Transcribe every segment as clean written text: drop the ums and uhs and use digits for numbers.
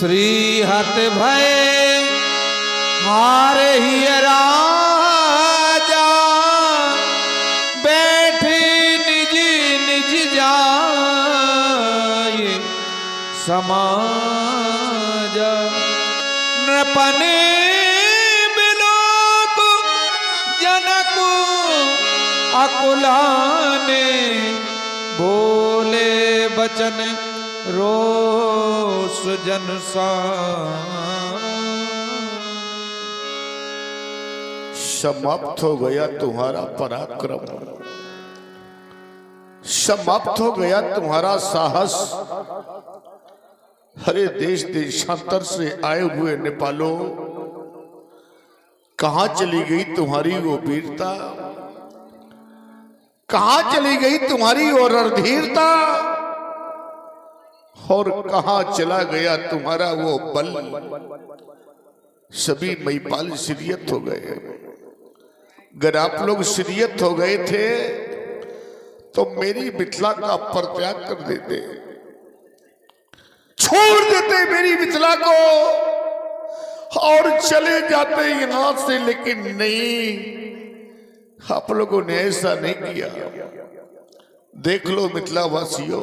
श्री हत भय हार ही राजा बैठे निज निज जाए समाज नृपने बिलोक जनक अकुलाने बोले बचन रोष जन समाप्त हो गया तुम्हारा पराक्रम, समाप्त हो गया तुम्हारा साहस। हरे देश देशांतर से आए हुए नेपालों, कहां चली गई तुम्हारी वो वीरता, कहां चली गई तुम्हारी वो रणधीरता, और कहां चला गया तुम्हारा वो बल। सभी महिपाल शिरियत हो गए। अगर आप लोग शिरियत हो गए थे तो मेरी मिथिला का परित्याग कर देते, छोड़ देते मेरी मिथिला को और चले जाते यहां से। लेकिन नहीं, आप लोगों ने ऐसा नहीं किया। देख लो मिथिला वासियों,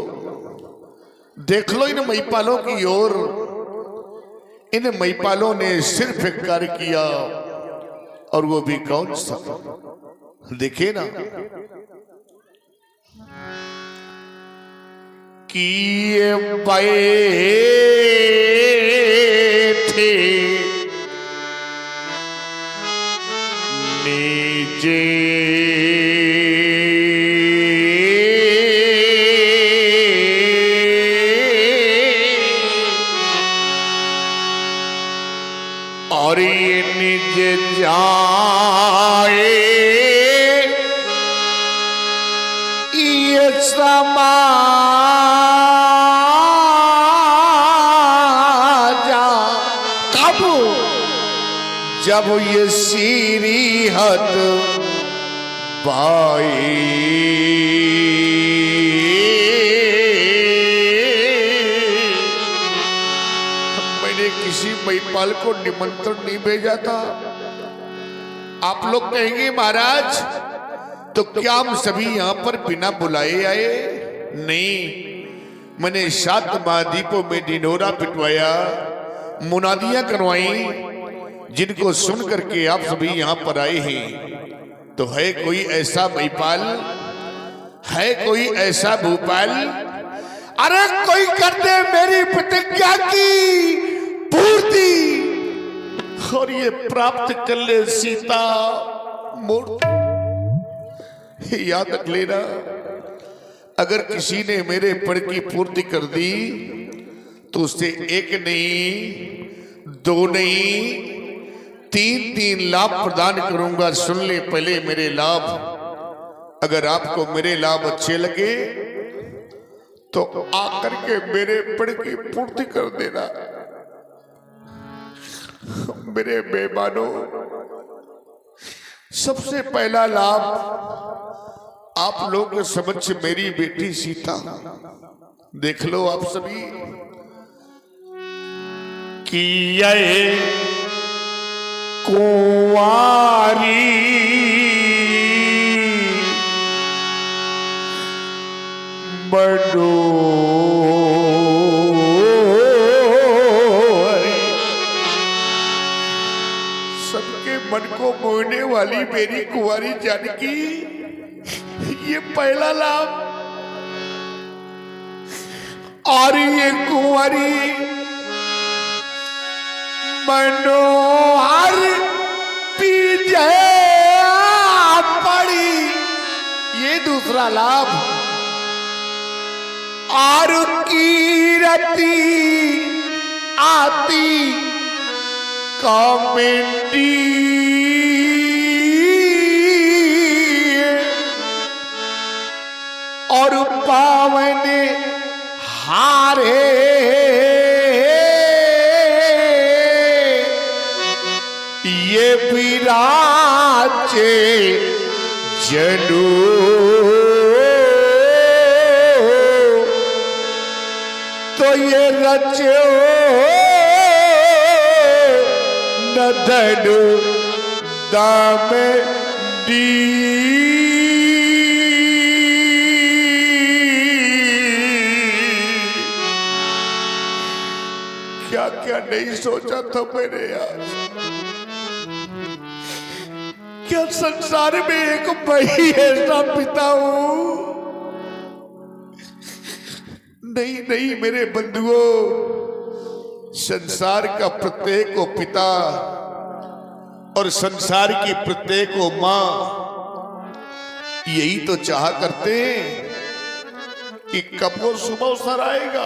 देख लो इन महिपालों की ओर। इन महिपालों ने सिर्फ एक कार्य किया, और वो भी कौन सा, देखे ना, किए बैठे नीचे और ये निज जाए ये समाजा। कब? जब ये सीरीहत बाई किसी महिपाल को निमंत्रण नहीं भेजा था। आप लोग कहेंगे महाराज तो क्या हम सभी यहां पर बिना बुलाए आए? नहीं, मैंने 7 महाद्वीपों में ढिंढोरा पिटवाया, मुनादियां करवाई, जिनको सुन करके आप सभी यहां पर आए हैं। तो है कोई ऐसा महिपाल, है कोई ऐसा भूपाल? अरे कोई कर दे मेरी प्रतिज्ञा की पूर्ति और ये प्राप्त कर ले सीता मूर्ति। याद रख लेना, अगर किसी ने मेरे पद की पूर्ति कर दी तो उससे 1 नहीं, 2 नहीं, 3 लाभ प्रदान करूंगा। सुन ले पहले मेरे लाभ। अगर आपको मेरे लाभ अच्छे लगे तो आकर के मेरे पद की पूर्ति कर देना। मेरे बेमानों, सबसे पहला लाभ आप लोग के समझ मेरी बेटी सीता। देख लो आप सभी कि ये कुंवारी बड़ो मन को मोहने वाली मेरी कुंवारी जानकी, ये पहला लाभ। और ये कुंवारी मनोहर पीछे पड़ी, ये दूसरा लाभ। और कीरती आती कमेटी और पावन हारे ये विराजे जनु तो ये रचो धन दामडी क्या क्या नहीं सोचा था मैंने यार। क्या संसार में एक भाई ऐसा पिता हूं? नहीं नहीं मेरे बंधुओं, संसार का प्रत्येक को पिता और संसार की प्रत्येक को मां यही तो चाह करते हैं कि कब वो सुबह अवसर आएगा।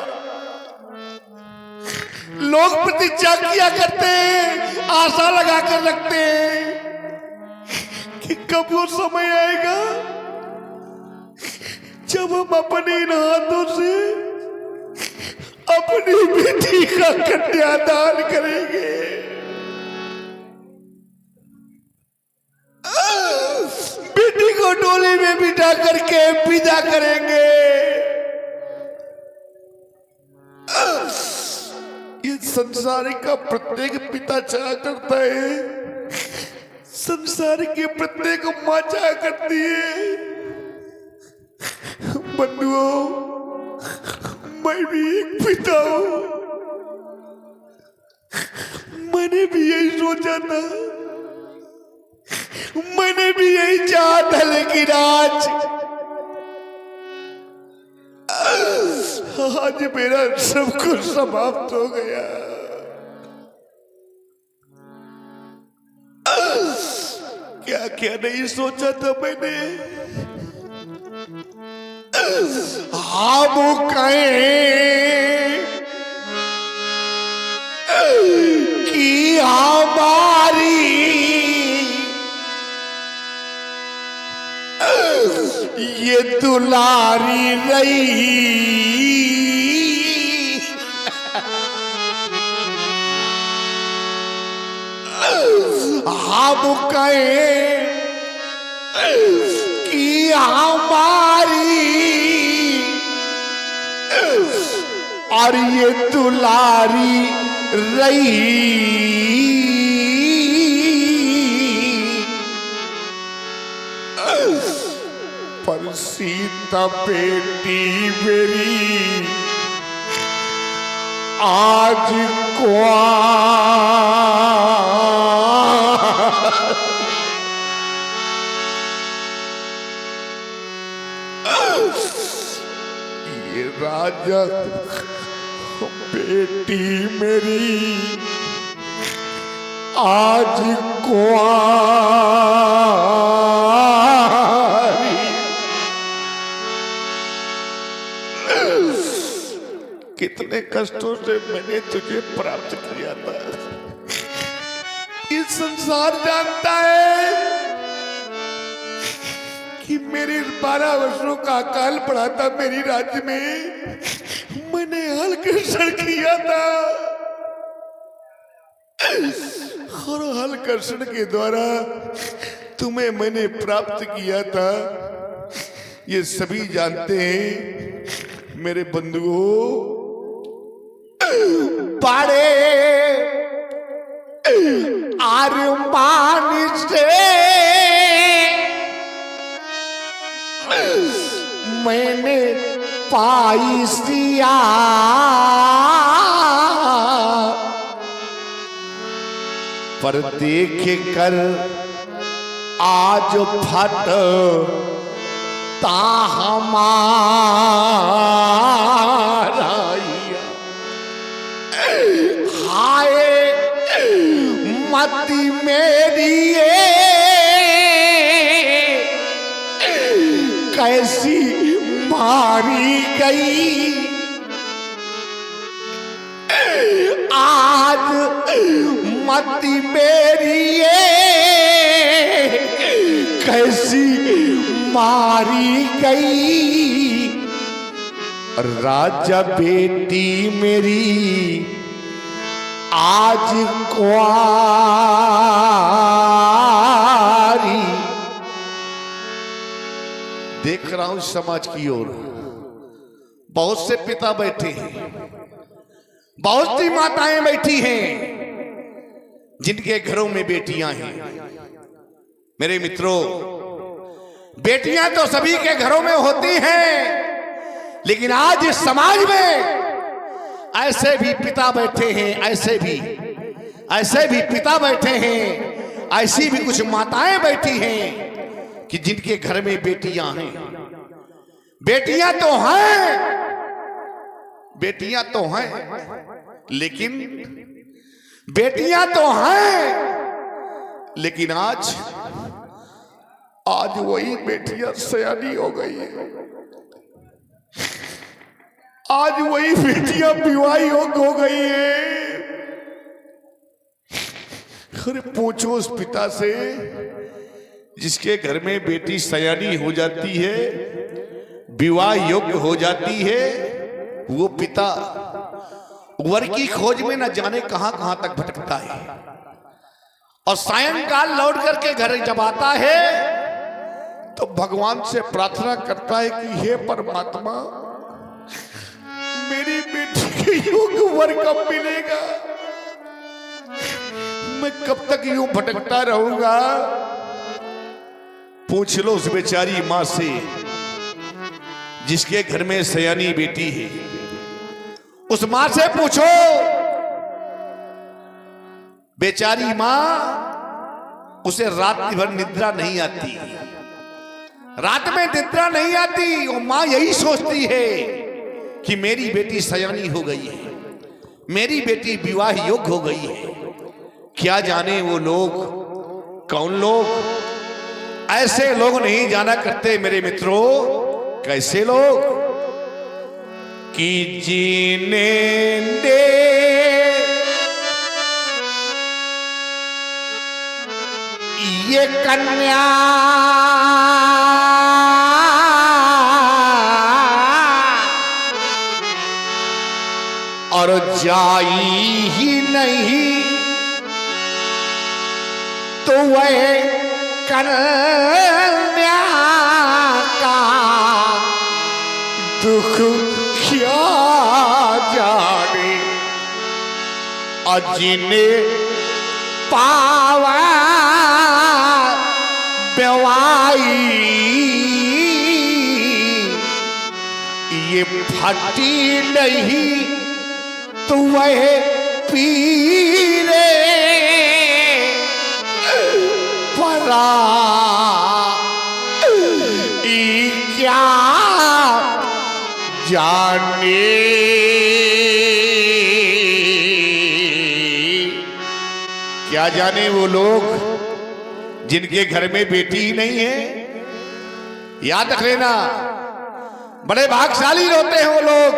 लोग प्रतीक्षा किया करते हैं, आशा लगा कर रखते हैं कि कब वो समय आएगा जब हम अपने इन हाथों से अपनी बेटी का कन्यादान करेंगे। बेटी को डोली में बिठा करके विदा करेंगे। ये संसार का प्रत्येक पिता चाह करता है, संसार की प्रत्येक मां चाह करती है। बंधुओं, मैं भी एक पिता हूं। मैंने भी यही सोचा था, मैंने भी यही चाहा था, लेकिन आज मेरा सब कुछ समाप्त हो गया। क्या क्या नहीं सोचा था मैंने। हम कहें कि हमारी ये दुलारी रही, हम कहें कि हमारी और ये दुलारी रही। पर सीता बेटी मेरी आज ये राजा बेटी मेरी आज कितने कष्टों से मैंने तुझे प्राप्त किया था। ये संसार जानता है कि मेरे 12 वर्षों का काल पड़ा था मेरी राज्य में। मैंने हल कर्षण किया था और हल कर्षण के द्वारा तुम्हें मैंने प्राप्त किया था। ये सभी जानते हैं मेरे बंधुओं। बड़े अरमान से मैंने पाई सिया, पर देख कर आज फट ता हमारा हाय मती मेरी कैसी मारी गई। आज मती मेरी कैसी मारी गई। राजा बेटी मेरी आज कुआरी। देख रहा हूं समाज की ओर बहुत से पिता बैठे हैं, बहुत सी माताएं बैठी हैं। जिनके घरों में बेटियां हैं। मेरे मित्रों, बेटियां तो सभी के घरों में होती हैं, लेकिन आज इस समाज में ऐसे भी पिता बैठे हैं, ऐसे भी पिता बैठे हैं, ऐसी भी कुछ माताएं बैठी हैं कि जिनके घर में बेटियां हैं। बेटियां तो हैं, लेकिन आज वही बेटियां सयानी हो गई है। आज वही बेटियां विवाही हो गई है। अरे पूछो उस पिता से जिसके घर में बेटी सयानी हो जाती है, विवाह योग्य हो जाती है, वो पिता वर की खोज में न जाने कहां कहां तक भटकता है और सायंकाल लौट करके घर जब आता है तो भगवान से प्रार्थना करता है कि हे परमात्मा, मेरी बेटी के योग्य वर कब मिलेगा? मैं कब तक यूं भटकता रहूंगा? पूछ लो उस बेचारी मां से जिसके घर में सयानी बेटी है। उस मां से पूछो, बेचारी मां, उसे रात भर निद्रा नहीं आती, रात में निद्रा नहीं आती। वो मां यही सोचती है कि मेरी बेटी सयानी हो गई है, मेरी बेटी विवाह योग्य हो गई है। क्या जाने वो लोग कौन लोग? ऐसे लोग नहीं जाना करते मेरे मित्रों। कैसे लोग? कि जीने दे ये कन्या और जाई ही नहीं तो वह कन्या का दुख क्या जाने। अजिने पावा बेवाई ये फटी नहीं तो वह पीरे परा क्या जाने। क्या जाने वो लोग जिनके घर में बेटी ही नहीं है। याद रख लेना, बड़े भाग्यशाली होते हैं वो लोग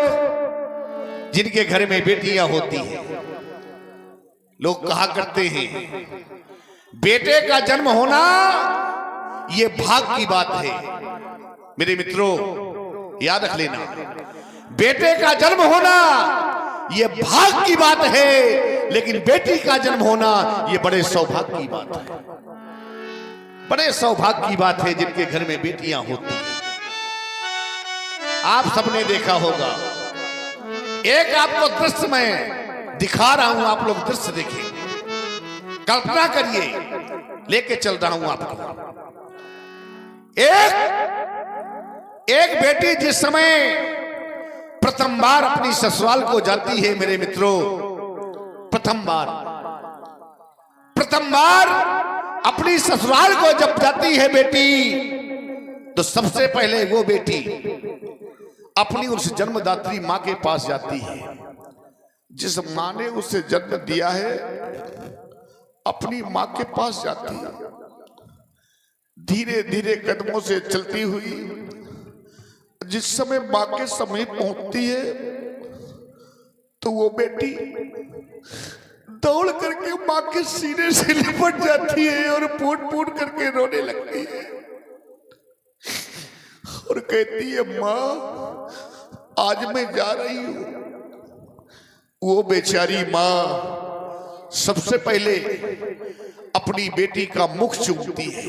जिनके घर में बेटियां होती हैं। लोग कहा करते हैं बेटे का जन्म होना ये भाग की बात है। मेरे मित्रों, याद रख लेना, बेटे का जन्म होना ये भाग की बात है, लेकिन बेटी का जन्म होना ये बड़े सौभाग्य की बात है। बड़े सौभाग्य की बात है जिनके घर में बेटियां होती हैं। आप सबने देखा होगा, एक आपको दृश्य मैं दिखा रहा हूं, आप लोग दृश्य देखिए, कल्पना करिए, लेके चल रहा हूं आपको। एक बेटी जिस समय प्रथम बार अपनी ससुराल को जाती है मेरे मित्रों, प्रथम बार अपनी ससुराल को जब जाती है बेटी, तो सबसे पहले वो बेटी अपनी उस जन्मदात्री मां के पास जाती है जिस मां ने उसे जन्म दिया है। अपनी मां के पास जाती है, धीरे धीरे कदमों से चलती हुई जिस समय मां के समीप पहुंचती है तो वो बेटी दौड़ करके मां के सीने से लिपट जाती है और फूट करके रोने लगती है और कहती है, मां आज मैं जा रही हूं। वो बेचारी मां सबसे पहले अपनी बेटी का मुख चूमती है,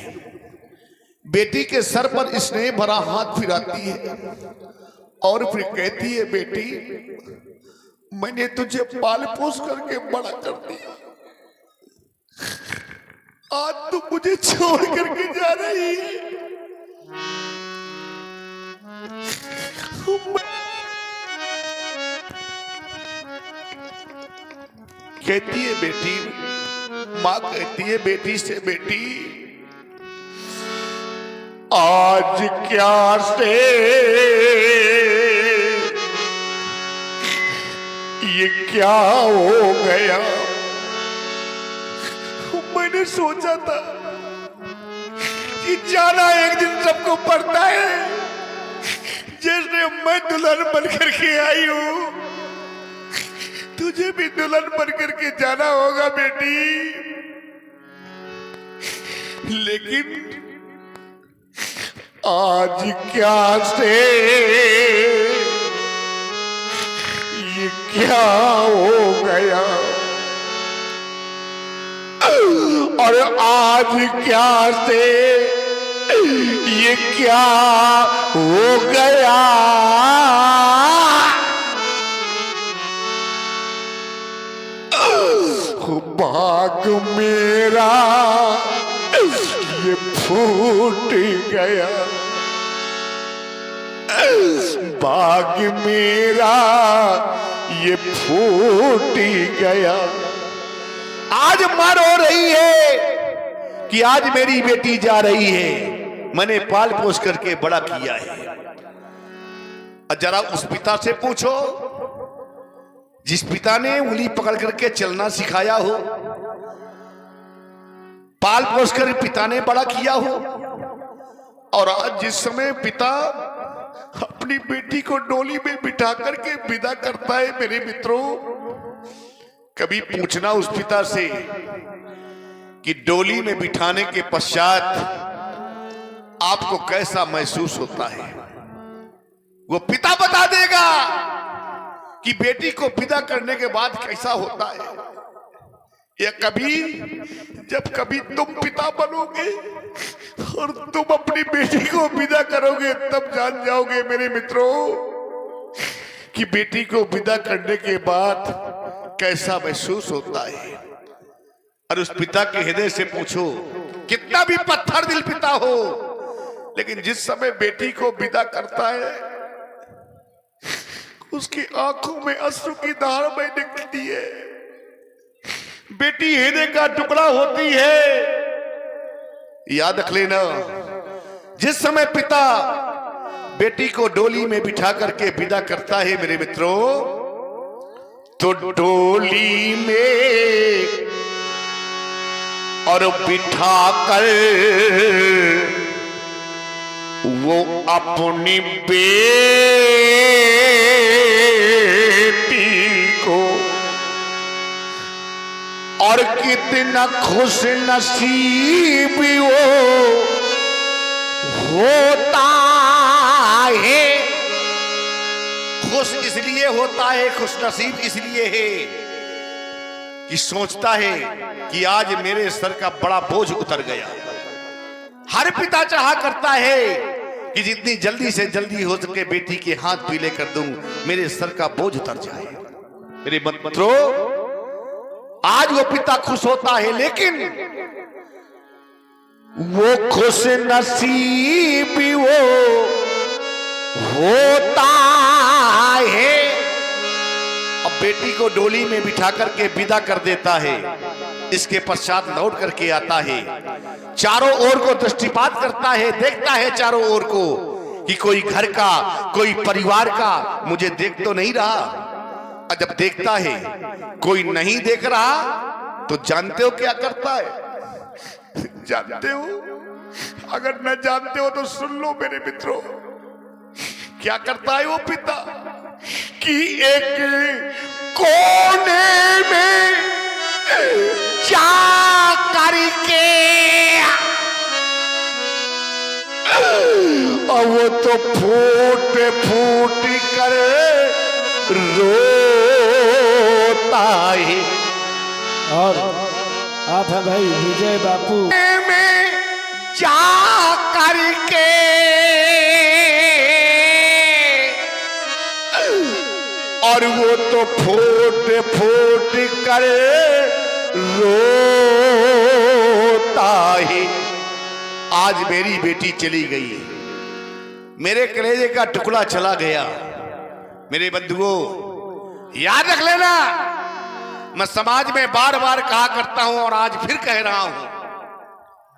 बेटी के सर पर स्नेह भरा हाथ फिराती है और फिर कहती है, बेटी मैंने तुझे पाल पोस करके बड़ा कर दिया, आज तू मुझे छोड़ करके जा रही है। कहती है बेटी, माँ कहती है बेटी से, बेटी आज क्या से ये क्या हो गया। मैंने सोचा था कि जाना एक दिन सबको पड़ता है, जैसे मैं दुल्हन बन करके आई हूं, तुझे भी दुल्हन बन करके जाना होगा बेटी। लेकिन आज क्या से ये क्या हो गया, और आज क्या से ये क्या हो गया। भाग मेरा ये फूट गया, भाग मेरा ये फूट गया। आज माँ रो रही है कि आज मेरी बेटी जा रही है, मैंने पाल पोस करके बड़ा किया है। जरा उस पिता से पूछो जिस पिता ने उंगली पकड़ करके चलना सिखाया हो, पाल पोस कर पिता ने बड़ा किया हो, और आज जिस समय पिता अपनी बेटी को डोली में बिठा करके विदा करता है, मेरे मित्रों, कभी पूछना उस पिता से कि डोली में बिठाने के पश्चात आपको कैसा महसूस होता है। वो पिता बता देगा कि बेटी को विदा करने के बाद कैसा होता है। या कभी जब कभी तुम पिता बनोगे और तुम अपनी बेटी को विदा करोगे, तब जान जाओगे मेरे मित्रों कि बेटी को विदा करने के बाद कैसा महसूस होता है। और उस पिता के हृदय से पूछो, कितना भी पत्थर दिल पिता हो, लेकिन जिस समय बेटी को विदा करता है, उसकी आंखों में अश्रु की धार बह निकलती है। बेटी हीरे का टुकड़ा होती है। याद रख लेना, जिस समय पिता बेटी को डोली में बिठा करके विदा करता है मेरे मित्रों, तो डोली में और बिठा कर वो अपनी बेटी को, और कितना खुश नसीब वो होता है। खुश इसलिए होता है, खुश नसीब इसलिए है कि सोचता है कि आज मेरे सर का बड़ा बोझ उतर गया। हर पिता चाहा करता है कि जितनी जल्दी से जल्दी हो सके बेटी के हाथ पीले कर दूं, मेरे सर का बोझ उतर जाए। मेरे मित्रों, आज वो पिता खुश होता है, लेकिन वो खुश नसीब वो होता है। अब बेटी को डोली में बिठा करके विदा कर देता है। इसके पश्चात लौट करके आता है, चारों ओर को दृष्टिपात करता है, देखता है चारों ओर को कि कोई घर का, कोई परिवार का मुझे देख तो नहीं रहा। और जब देखता है कोई नहीं देख रहा, तो जानते हो क्या करता है? जानते हो? अगर न जानते हो तो सुन लो मेरे मित्रों, क्या करता है वो पिता कि एक कोने में जा करके, और वो तो फूट फूट कर रोता है। और आप है भाई विजय बापू। में जा करके और वो तो फूट फूट कर रोता आज मेरी बेटी चली गई, मेरे कलेजे का टुकड़ा चला गया। मेरे बंधुओं, याद रख लेना, मैं समाज में बार बार कहा करता हूं और आज फिर कह रहा हूं,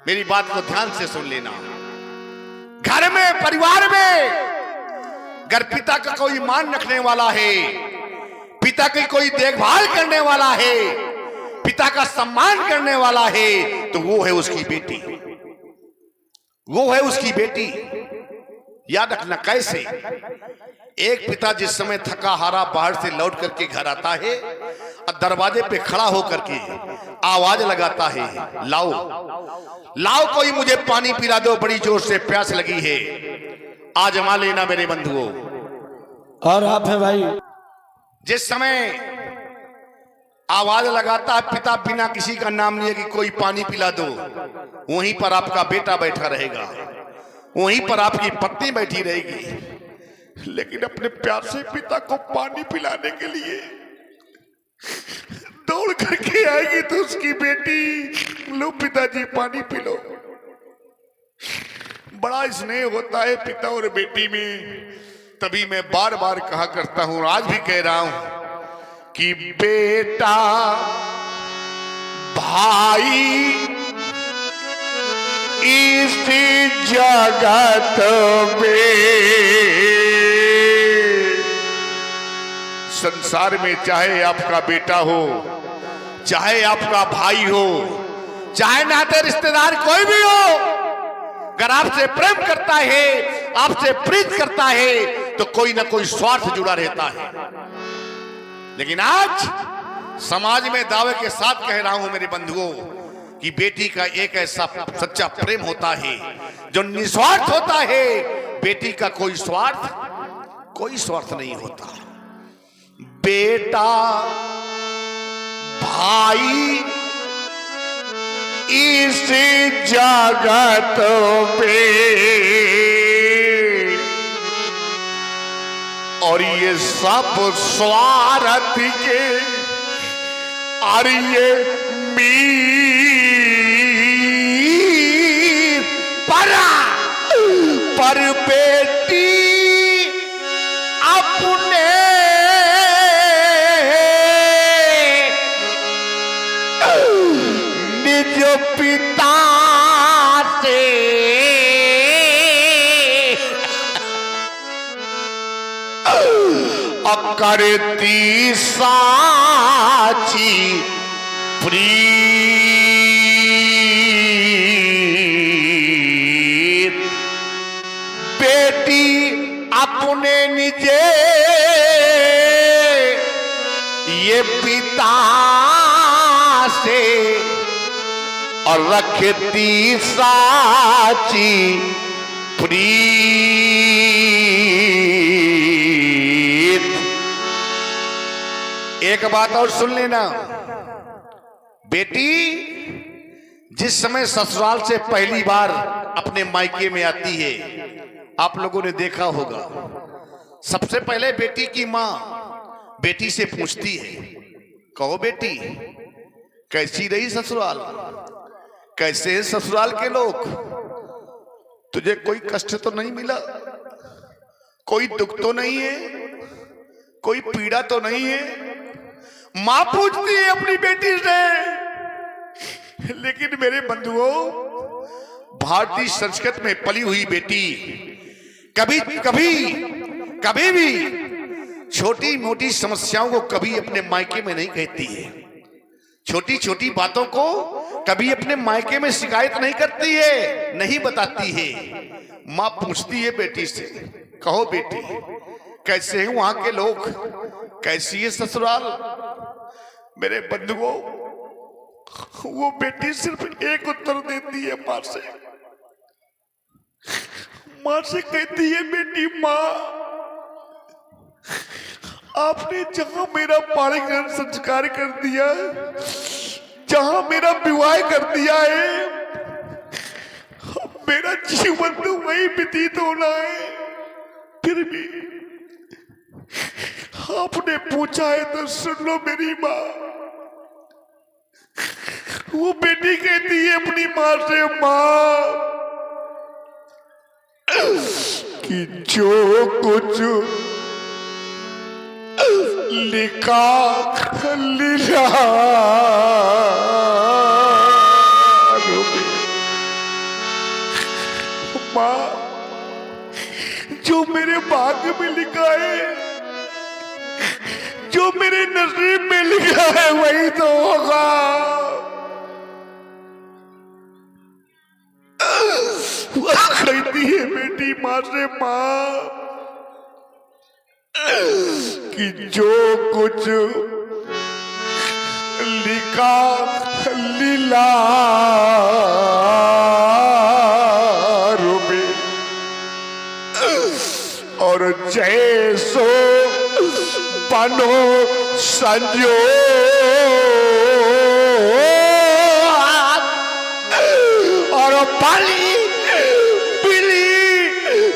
मेरी बात को ध्यान से सुन लेना। घर में, परिवार में अगर पिता का कोई मान रखने वाला है, पिता की कोई देखभाल करने वाला है, पिता का सम्मान करने वाला है, तो वो है उसकी बेटी, वो है उसकी बेटी। याद रखना। कैसे? एक पिता जिस समय थका हारा बाहर से लौट करके घर आता है और दरवाजे पे खड़ा होकर के आवाज लगाता है, लाओ लाओ कोई मुझे पानी पिला दो, बड़ी जोर से प्यास लगी है। आजमा लेना मेरे बंधुओं। और आप है भाई, जिस समय आवाज लगाता है पिता, बिना किसी का नाम लिए कि कोई पानी पिला दो, वहीं पर आपका बेटा बैठा रहेगा, वहीं पर आपकी पत्नी बैठी रहेगी। लेकिन अपने प्यासे पिता को पानी पिलाने के लिए दौड़ करके आएगी तो उसकी बेटी, लो पिताजी पानी पी लो। बड़ा स्नेह होता है पिता और बेटी में। तभी मैं बार बार कहा करता हूं, आज भी कह रहा हूं कि बेटा भाई इस जगत में, संसार में चाहे आपका बेटा हो, चाहे आपका भाई हो, चाहे नाते रिश्तेदार कोई भी हो, अगर आपसे प्रेम करता है, आपसे प्रीत करता है, तो कोई ना कोई स्वार्थ जुड़ा रहता है। लेकिन आज समाज में दावे के साथ कह रहा हूं मेरे बंधुओं कि बेटी का एक ऐसा सच्चा प्रेम होता है जो निस्वार्थ होता है। बेटी का कोई स्वार्थ नहीं होता। बेटा भाई इस जगत में, और ये सब स्वार्थ के, और ये पर बेटी अपने निज पिता से करती साची प्रीत। बेटी अपने निजे ये पिता से और रखती साची प्रीत। एक बात और सुन लेना, बेटी जिस समय ससुराल से पहली बार अपने मायके में आती है, आप लोगों ने देखा होगा, सबसे पहले बेटी की मां बेटी से पूछती है, कहो बेटी कैसी रही ससुराल, कैसे हैं ससुराल के लोग, तुझे कोई कष्ट तो नहीं मिला, कोई दुख तो नहीं है, कोई पीड़ा तो नहीं है। मां पूछती है अपनी बेटी से। लेकिन मेरे बंधुओं, भारतीय संस्कृति में पली हुई बेटी कभी कभी कभी भी छोटी मोटी समस्याओं को कभी अपने मायके में नहीं कहती है, छोटी छोटी बातों को कभी अपने मायके में शिकायत नहीं करती है, नहीं बताती है। मां पूछती है बेटी से, कहो बेटी कैसे हैं वहां के लोग, कैसी है ससुराल। मेरे बंधुओं, वो बेटी सिर्फ एक उत्तर देती है मां से। मां से कहती है, बेटी मां आपने जहां मेरा पाणिग्रहण संस्कार कर दिया, जहां मेरा विवाह कर दिया है, मेरा जीवन तो वही व्यतीत होना है। फिर भी आपने पूछा है तो सुन लो मेरी मां। वो बेटी कहती है अपनी मां से, मां कि जो कुछ लिखा लीला माँ, जो मेरे भाग्य में लिखा है, जो मेरे नसीब में लिखा है वही तो होगा। कहती है बेटी माँ से, माँ कि जो कुछ लिखा लीला रूबे और जैसो बनो संजो और पाली बिली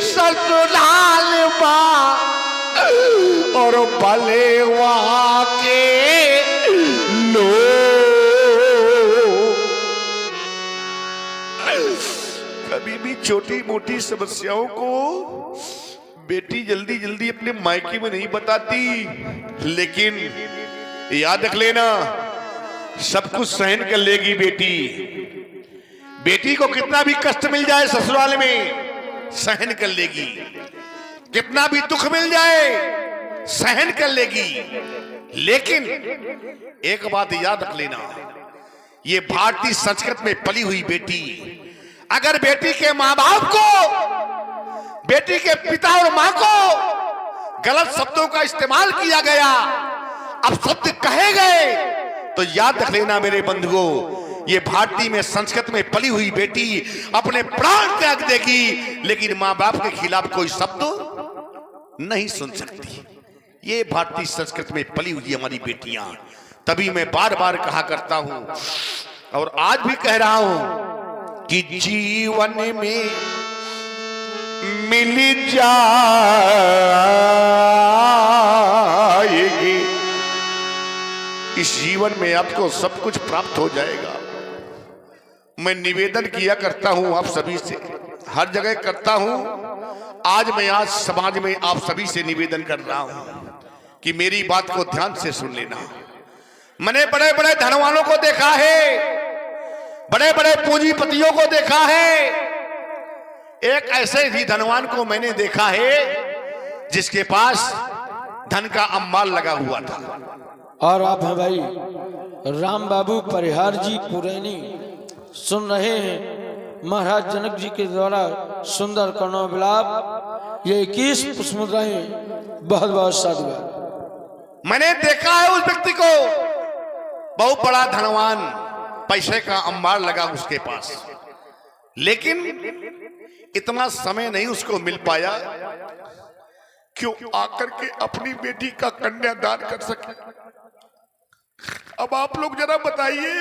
ससुराल माँ और भले वहाँ के लोग। कभी भी छोटी मोटी समस्याओं को बेटी जल्दी जल्दी अपने मायके में नहीं बताती, लेकिन याद रख लेना सब कुछ सहन कर लेगी बेटी। बेटी को कितना भी कष्ट मिल जाए ससुराल में सहन कर लेगी, कितना भी दुख मिल जाए सहन कर लेगी। लेकिन एक बात याद रख लेना, ये भारतीय संस्कृति में पली हुई बेटी, अगर बेटी के माँ बाप को, बेटी के पिता और माँ को गलत शब्दों का इस्तेमाल किया गया, अब शब्द कहे गए, तो याद रख लेना मेरे बंधुओं, ये भारतीय में संस्कृति में पली हुई बेटी अपने प्राण त्याग देगी, लेकिन माँ बाप के खिलाफ कोई शब्द नहीं सुन सकती। ये भारतीय संस्कृति में पली हुई हमारी बेटियां। तभी मैं बार बार कहा करता हूं और आज भी कह रहा हूं कि जीवन में मिल जाएगी, इस जीवन में आपको सब कुछ प्राप्त हो जाएगा। मैं निवेदन किया करता हूं आप सभी से, हर जगह करता हूं, आज समाज में आप सभी से निवेदन कर रहा हूं कि मेरी बात को ध्यान से सुन लेना। मैंने बड़े बड़े धनवानों को देखा है, बड़े बड़े पूंजीपतियों को देखा है, एक ऐसे ही धनवान को मैंने देखा है जिसके पास धन का अंबार लगा हुआ था। और आप हैं भाई राम बाबू परिहार जी पुरैनी सुन रहे हैं महाराज जनक जी के द्वारा सुंदर करुणा विलाप, ये 21 पुष्पमुद्राएं। बहुत बहुत साधुवाद। मैंने देखा है उस व्यक्ति को, बहुत बड़ा धनवान, पैसे का अंबार लगा उसके पास, लेकिन इतना समय नहीं उसको मिल पाया क्यों आकर के अपनी बेटी का कन्यादान कर सके। अब आप लोग जरा बताइए,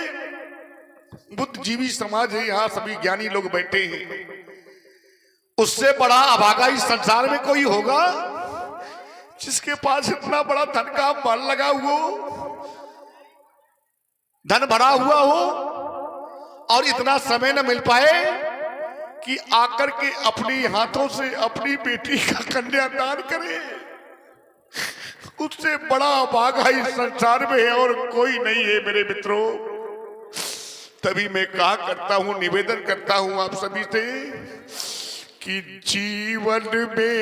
बुद्धिजीवी समाज है, यहाँ सभी ज्ञानी लोग बैठे हैं, उससे बड़ा अभागा इस संसार में कोई होगा जिसके पास इतना बड़ा धन का अंबार लगा हुआ, धन भरा हुआ हो, और इतना समय न मिल पाए कि आकर के अपने हाथों से अपनी बेटी का कन्यादान करे। उससे बड़ा अभागा इस संसार में है और कोई नहीं है मेरे मित्रों। तभी मैं कहा करता हूं, निवेदन करता हूं आप सभी से कि जीवन में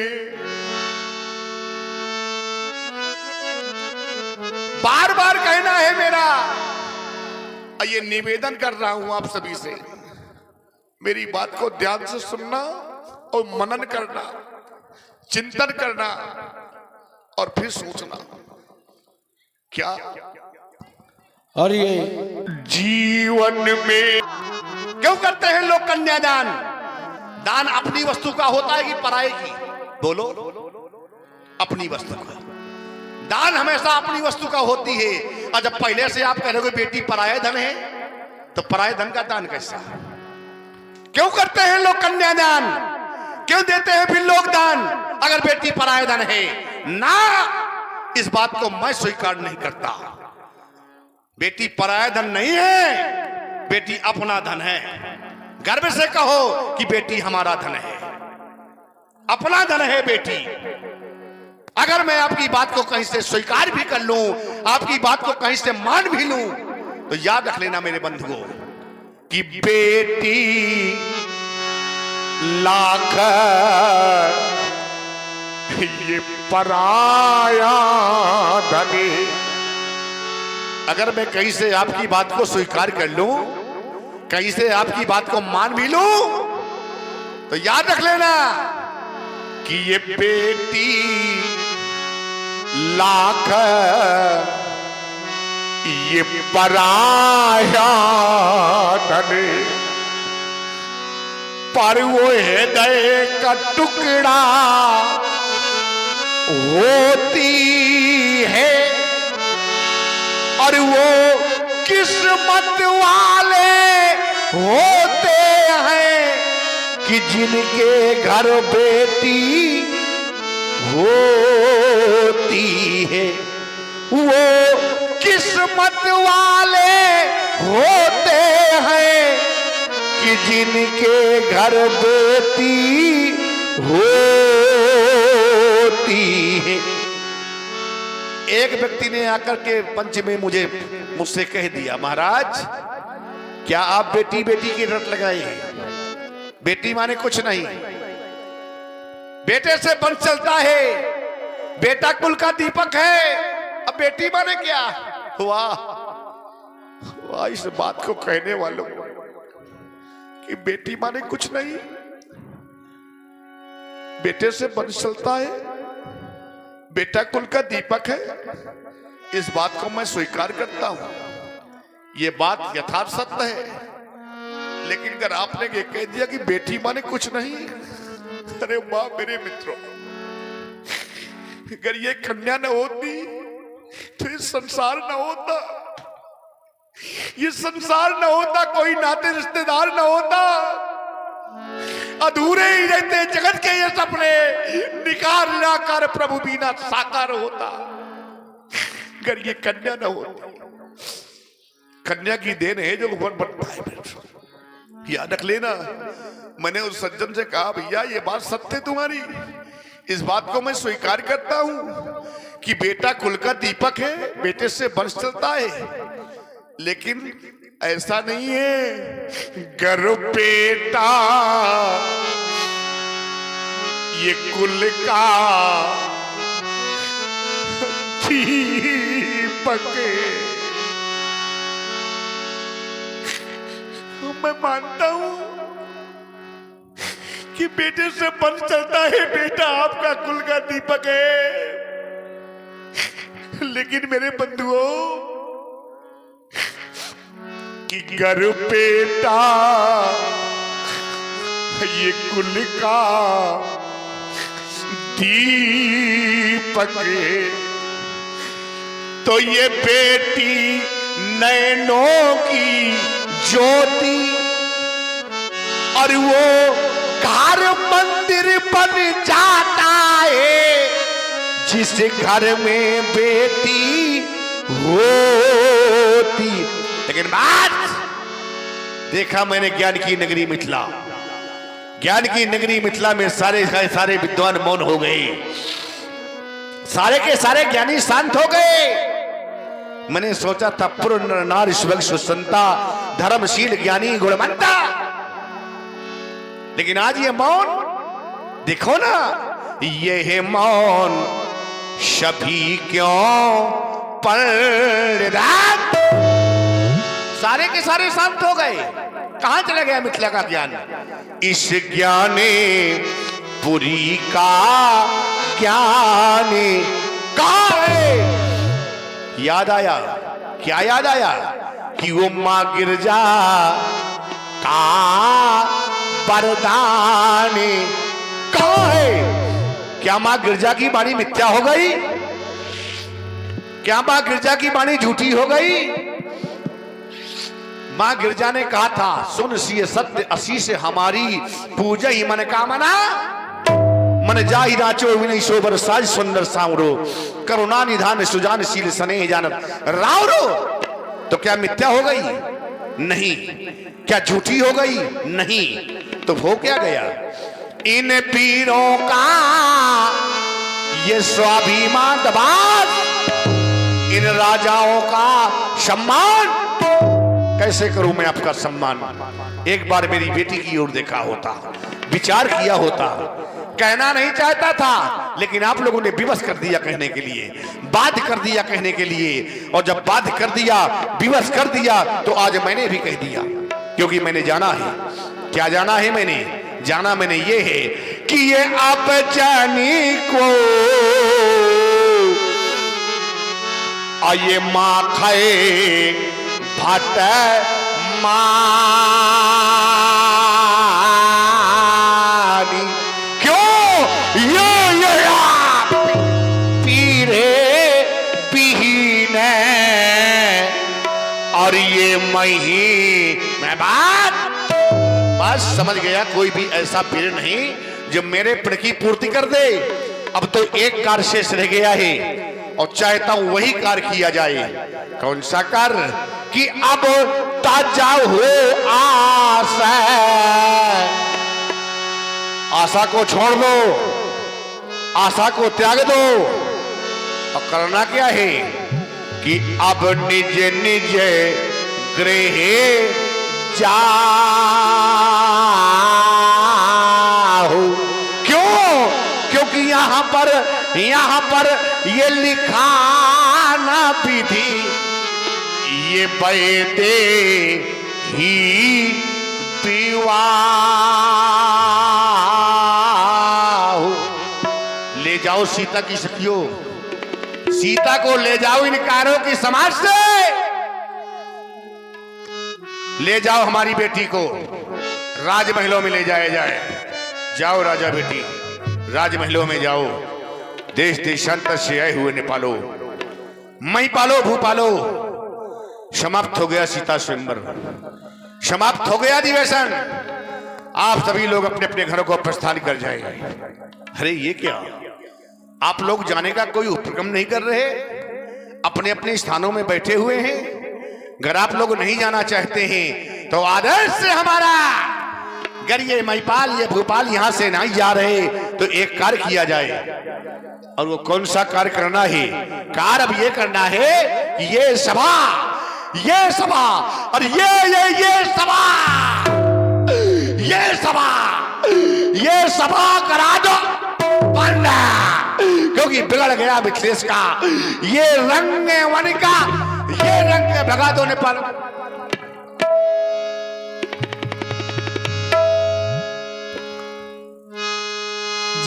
बार बार कहना है मेरा, ये निवेदन कर रहा हूं आप सभी से, मेरी बात को ध्यान से सुनना और मनन करना, चिंतन करना और फिर सोचना। क्या और ये जीवन में क्यों करते हैं लोग कन्यादान? दान अपनी वस्तु का होता है कि पराये की? बोलो, अपनी वस्तु का। दान हमेशा अपनी वस्तु का होती है। और जब पहले से आप कह रहे हो बेटी पराया धन है, तो पराये धन का दान कैसा? क्यों करते हैं लोग कन्यादान? क्यों देते हैं फिर लोग दान अगर बेटी पराया धन है? ना, इस बात को मैं स्वीकार नहीं करता। बेटी पराया धन नहीं है, बेटी अपना धन है। गर्व से कहो कि बेटी हमारा धन है। अपना धन है बेटी। अगर मैं आपकी बात को कहीं से स्वीकार भी कर लूं, आपकी बात को कहीं से मान भी लूं, तो याद रख लेना मेरे बंधुओं कि बेटी लाख ये पराया धन। अगर मैं कहीं से आपकी बात को स्वीकार कर लूं, कहीं से आपकी बात को मान भी लूं, तो याद रख लेना कि ये बेटी लाख ये पराया धन। पर वो हृदय का टुकड़ा होती है, और वो किस्मत वाले होते हैं कि जिनके घर बेटी होती है। वो किस्मत वाले होते हैं कि जिनके घर बेटी होती है। एक व्यक्ति ने आकर के पंच में मुझसे कह दिया, महाराज क्या आप बेटी बेटी की रट लगाए हैं? बेटी माने कुछ नहीं, बेटे से वंश चलता है, बेटा कुल का दीपक है। अब बेटी माने क्या हुआ? वाह, इस बात को कहने वालों कि बेटी माने कुछ नहीं, बेटे से वंश चलता है, बेटा कुल का दीपक है। इस बात को मैं स्वीकार करता हूं, ये बात यथार्थ सत्य है। लेकिन अगर आपने ये कह दिया कि बेटी माने कुछ नहीं, अरे वाह मेरे मित्रों, अगर ये कन्या न होती तो ये संसार न होता, ये संसार न होता, कोई नाते रिश्तेदार न होता, अधूरे ही रहते जगत के ये सपने, निकार निराकार प्रभु बिना साकार होता। अगर ये कन्या न होती, कन्या की देन है जो ऊपर बढ़ता है। याद रख लेना, मैंने उस सज्जन से कहा भैया ये बात सत्य तुम्हारी, इस बात को मैं स्वीकार करता हूं कि बेटा कुल का दीपक है, बेटे से वंश चलता है, लेकिन ऐसा नहीं है। घर बेटा ये कुल का दीपक है। मैं मानता हूं कि बेटे से वंश चलता है, बेटा आपका कुल का दीपक है, लेकिन मेरे बंधुओं कि घर बेटा ये कुल का दीपक है, तो ये बेटी नैनों की ज्योति, और वो घर मंदिर बन जाता है जिस घर में बेटी होती। लेकिन बात देखा मैंने ज्ञान की नगरी मिथिला, ज्ञान की नगरी मिथिला में सारे विद्वान मौन हो गए, सारे के सारे ज्ञानी शांत हो गए। मैंने सोचा था पुर नार सुसंता धर्मशील ज्ञानी गुणवंता, लेकिन आज ये मौन देखो ना, ये है मौन सभी क्यों पर रात। सारे के सारे शांत हो गए, कहां चला गया मिथिला का ज्ञान? इस ज्ञाने पुरी का ज्ञान कहां है? याद आया, क्या याद आया? कि वो मां गिरजा का वरदान कहां है? क्या मां गिरजा की वाणी मिथ्या हो गई? क्या मां गिरजा की वाणी झूठी हो गई? मां गिरजा ने कहा था, सुन सिय सत्य असी से हमारी पूजा ही मन कामना, मन जाहि राचो विनय सोबर साज सुंदर सांवरो, करुणा निधान सुजान शील स्नेह जानत रावरो। तो क्या मिथ्या हो गई? नहीं। क्या झूठी हो गई? नहीं। तो हो क्या गया? इन वीरों का ये स्वाभिमान दबाव, इन राजाओं का सम्मान कैसे करूं मैं आपका सम्मान। एक बार मेरी बेटी की ओर देखा होता, विचार किया होता, कहना नहीं चाहता था लेकिन आप लोगों ने विवश कर दिया कहने के लिए, बाध्य कर दिया कहने के लिए, और जब बाध्य कर दिया, विवश कर दिया, तो आज मैंने भी कह दिया, क्योंकि मैंने जाना है। क्या जाना है? मैंने ये है कि ये आप जानी को ये माँ खाए भाट मानी, क्यों ये पीरे पीने और ये मही मैं बात बस समझ गया। कोई भी ऐसा पीर नहीं जो मेरे प्रण की पूर्ति कर दे। अब तो एक कार्य शेष रह गया है और चाहता हूं वही कार्य किया जाए। कौन सा कार्य? कि अब ताजा हो आशा, आशा को छोड़ दो, आशा को त्याग दो, और करना क्या है कि अब निज निज गृह जाओ। क्यों? क्योंकि यहां पर ये लिखा ना विधि, ये बैठे ही विवाह। ले जाओ सीता की सखियों, सीता को ले जाओ इन कारों की समाज से, ले जाओ हमारी बेटी को राजमहलों में ले जाया जाए। जाओ राजा बेटी, राजमहलों में जाओ। देश देशांतर से आए हुए नेपालो, मई पालो भूपालो। समाप्त हो गया सीता स्वयंवर, समाप्त हो गया अधिवेशन। आप सभी लोग अपने अपने घरों को प्रस्थान कर जाएंगे। अरे ये क्या, आप लोग जाने का कोई उपक्रम नहीं कर रहे, अपने अपने स्थानों में बैठे हुए हैं। अगर आप लोग नहीं जाना चाहते हैं तो आदर्श से हमारा, अगर ये महिपाल ये भोपाल यहां से नहीं जा रहे तो एक कार्य किया जाए। और वो कौन सा कार्य करना है? कार्य अब ये करना है कि ये सभा और ये सभा करा दो बंद, क्योंकि बिगड़ गया मिथिलेश का ये रंग वन का, ये रंग भगा दो नेपाल।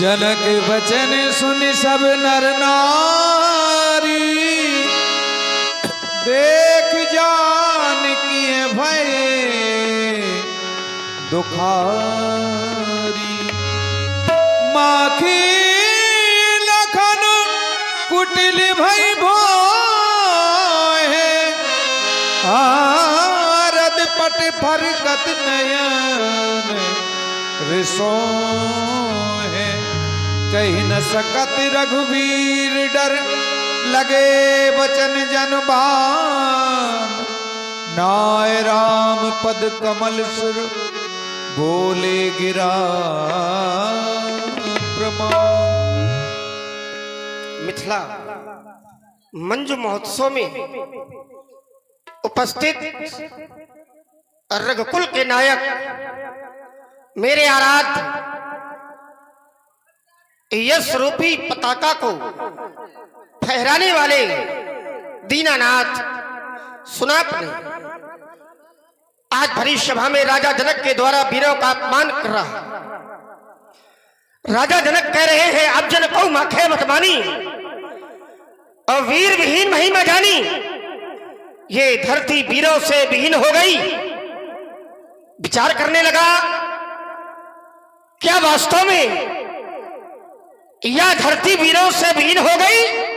जनक वचन सुन सब नर नारी, देख जान किए भय दुखारी। माखी लखन कुटिल भई भोए, आरद पट फरकत नयन रिसो है। कही न सकत रघुवीर डर, लगे वचन जनबान। नाय राम पद कमल सुर, बोले गिरा प्रमाण। मिथिला मंजू महोत्सव में उपस्थित रघुकुल के नायक मेरे आराध्य यश रूपी पताका को फहराने वाले दीनानाथ सुनाप ने आज भरी सभा में राजा जनक के द्वारा वीरों का अपमान कर रहा। राजा जनक कह रहे हैं, अब जन को माखे मत मानी और वीर विहीन महिमा जानी। ये धरती वीरों से विहीन हो गई। विचार करने लगा, क्या वास्तव में यह धरती वीरों से विहीन हो गई?